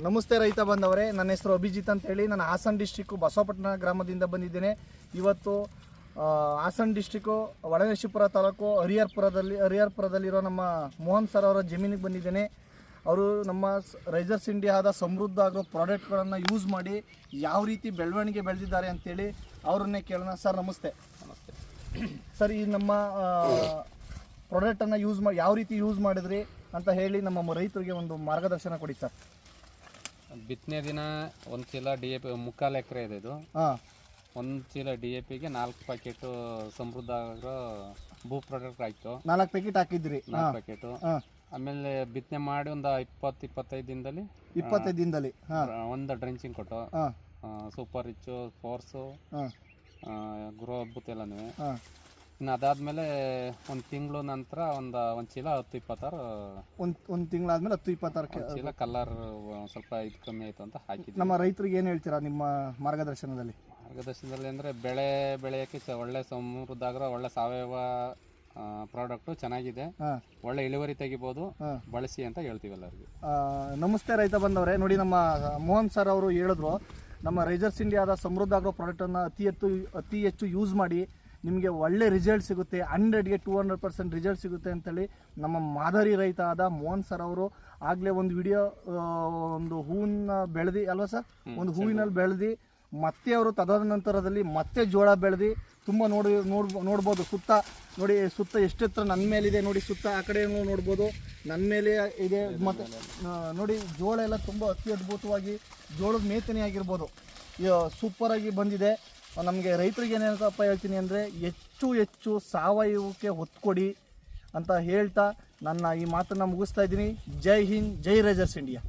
ನಮಸ್ತೆ ರೈತ ಬಂದವರೇ, ನನ್ನ ಹೆಸರು ಅಭಿಜಿತ್ ಅಂತ ಹೇಳಿ. ನಾನು ಹಾಸನ ಡಿಸ್ಟಿಕ್ಕು ಬಸವಪಟ್ಟಣ ಗ್ರಾಮದಿಂದ ಬಂದಿದ್ದೇನೆ. ಇವತ್ತು ಹಾಸನ ಡಿಸ್ಟಿಕ್ಕು ಒಳನೇಶಿಪುರ ತಾಲೂಕು ಹರಿಹರಪುರದಲ್ಲಿರೋ ನಮ್ಮ ಮೋಹನ್ ಸರ್ ಅವರ ಜಮೀನಿಗೆ ಬಂದಿದ್ದೇನೆ. ಅವರು ನಮ್ಮ ರೈಸರ್ಸ್ ಇಂಡಿಯಾದ ಸಮೃದ್ಧ ಆಗೋ ಪ್ರಾಡಕ್ಟ್ಗಳನ್ನು ಯೂಸ್ ಮಾಡಿ ಯಾವ ರೀತಿ ಬೆಳವಣಿಗೆ ಬೆಳೆದಿದ್ದಾರೆ ಅಂತೇಳಿ ಅವರನ್ನೇ ಕೇಳೋಣ. ಸರ್ ನಮಸ್ತೆ. ನಮಸ್ತೆ ಸರ್, ಈ ನಮ್ಮ ಪ್ರಾಡಕ್ಟನ್ನು ಯಾವ ರೀತಿ ಯೂಸ್ ಮಾಡಿದ್ರಿ ಅಂತ ಹೇಳಿ ನಮ್ಮ ರೈತರಿಗೆ ಒಂದು ಮಾರ್ಗದರ್ಶನ ಕೊಡಿ ಸರ್. ಬಿತ್ತನೆ ದಿನ ಒಂದು ಚೀಲ DAP 3/4 ಎಕರೆ ಇದೆ ಇದು. ಒಂದು ಚೀಲ DAPಗೆ 4 ಪ್ಯಾಕೆಟು ಸಮೃದ್ಧ ಆಗೋ ಭೂ ಪ್ರಾಡಕ್ಟ್ ಆಯಿತು. 4 ಪ್ಯಾಕೆಟ್ ಹಾಕಿದ್ರಿ? 4 ಪ್ಯಾಕೆಟು. ಆಮೇಲೆ ಬಿತ್ತನೆ ಮಾಡಿ ಒಂದು 20-25 ದಿನದಲ್ಲಿ ಒಂದು ಡ್ರೆಂಚಿಂಗ್ ಕೊಟ್ಟು ಸೂಪರ್ ರಿಚ್ಚು, ಫೋರ್ಸು, ಗ್ರೋ ಅದ್ಭುತ ಎಲ್ಲನೂ. ಇನ್ನು ಅದಾದಮೇಲೆ ಒಂದು ತಿಂಗಳು ನಂತರ ಒಂದು ಚೀಲ 10-26 ಒಂದು ತಿಂಗಳಾದ್ಮೇಲೆ 10-26 ಚೀಲ ಕಲರ್ ಸ್ವಲ್ಪ ಇದು ಕಮ್ಮಿ ಆಯಿತು ಅಂತ ಹಾಕಿದ್ವಿ. ನಮ್ಮ ರೈತರಿಗೆ ಏನು ಹೇಳ್ತೀರಾ ನಿಮ್ಮ ಮಾರ್ಗದರ್ಶನದಲ್ಲಿ? ಅಂದರೆ ಬೆಳೆ ಬೆಳೆಯೋಕ್ಕೆ ಒಳ್ಳೆ ಸಮೃದ್ಧ ಆಗೋ ಒಳ್ಳೆ ಸಾವಯವ ಪ್ರಾಡಕ್ಟು ಚೆನ್ನಾಗಿದೆ, ಒಳ್ಳೆ ಇಳುವರಿ ತೆಗಿಬೋದು, ಬಳಸಿ ಅಂತ ಹೇಳ್ತೀವಿ ಎಲ್ಲರಿಗೂ. ನಮಸ್ತೆ ರೈತ ಬಂದವರೇ. ನೋಡಿ, ನಮ್ಮ ಮೋಹನ್ ಸರ್ ಅವರು ಹೇಳಿದ್ರು, ನಮ್ಮ ರೈಸರ್ಸ್ ಇಂಡಿಯಾದ ಸಮೃದ್ಧ ಆಗೋ ಪ್ರಾಡಕ್ಟನ್ನು ಅತಿ ಹೆಚ್ಚು ಯೂಸ್ ಮಾಡಿ ನಿಮಗೆ ಒಳ್ಳೆ ರಿಸಲ್ಟ್ ಸಿಗುತ್ತೆ, 100ಗೆ 200% ರಿಸಲ್ಟ್ ಸಿಗುತ್ತೆ ಅಂತೇಳಿ ನಮ್ಮ ಮಾದರಿ ರೈತ ಆದ ಮೋಹನ್ ಸರ್ ಅವರು ಆಗಲೇ ಒಂದು ವಿಡಿಯೋ, ಒಂದು ಹೂವನ್ನ ಬೆಳೆದು ಅಲ್ವಾ ಸರ್, ಒಂದು ಹೂವಿನಲ್ಲಿ ಬೆಳೆದು ಮತ್ತೆ ಅವರು ತದನಂತರದಲ್ಲಿ ಮತ್ತೆ ಜೋಳ ಬೆಳೆದು ತುಂಬ ನೋಡ್ಬೋದು. ಸುತ್ತ ಎಷ್ಟೆತ್ರ ನನ್ನ ಮೇಲಿದೆ ನೋಡಿ, ಸುತ್ತ ಆ ಕಡೆ ನೋಡ್ಬೋದು, ನನ್ನ ಮೇಲೆ ಇದೆ. ಮತ್ತು ನೋಡಿ, ಜೋಳ ಎಲ್ಲ ತುಂಬ ಅತಿ ಅದ್ಭುತವಾಗಿ ಜೋಳದ ಮೇತನೆ ಆಗಿರ್ಬೋದು, ಸೂಪರಾಗಿ ಬಂದಿದೆ. ನಮಗೆ ರೈತರಿಗೆ ಏನೇನಪ್ಪ ಹೇಳ್ತೀನಿ ಅಂದರೆ, ಹೆಚ್ಚು ಸಾವಯವಕ್ಕೆ ಒತ್ತು ಕೊಡಿ ಅಂತ ಹೇಳ್ತಾ ನನ್ನ ಈ ಮಾತನ್ನು ಮುಗಿಸ್ತಾ ಇದ್ದೀನಿ. ಜೈ ಹಿಂದ್, ಜೈ ರೈಸರ್ಸ್ ಇಂಡಿಯಾ.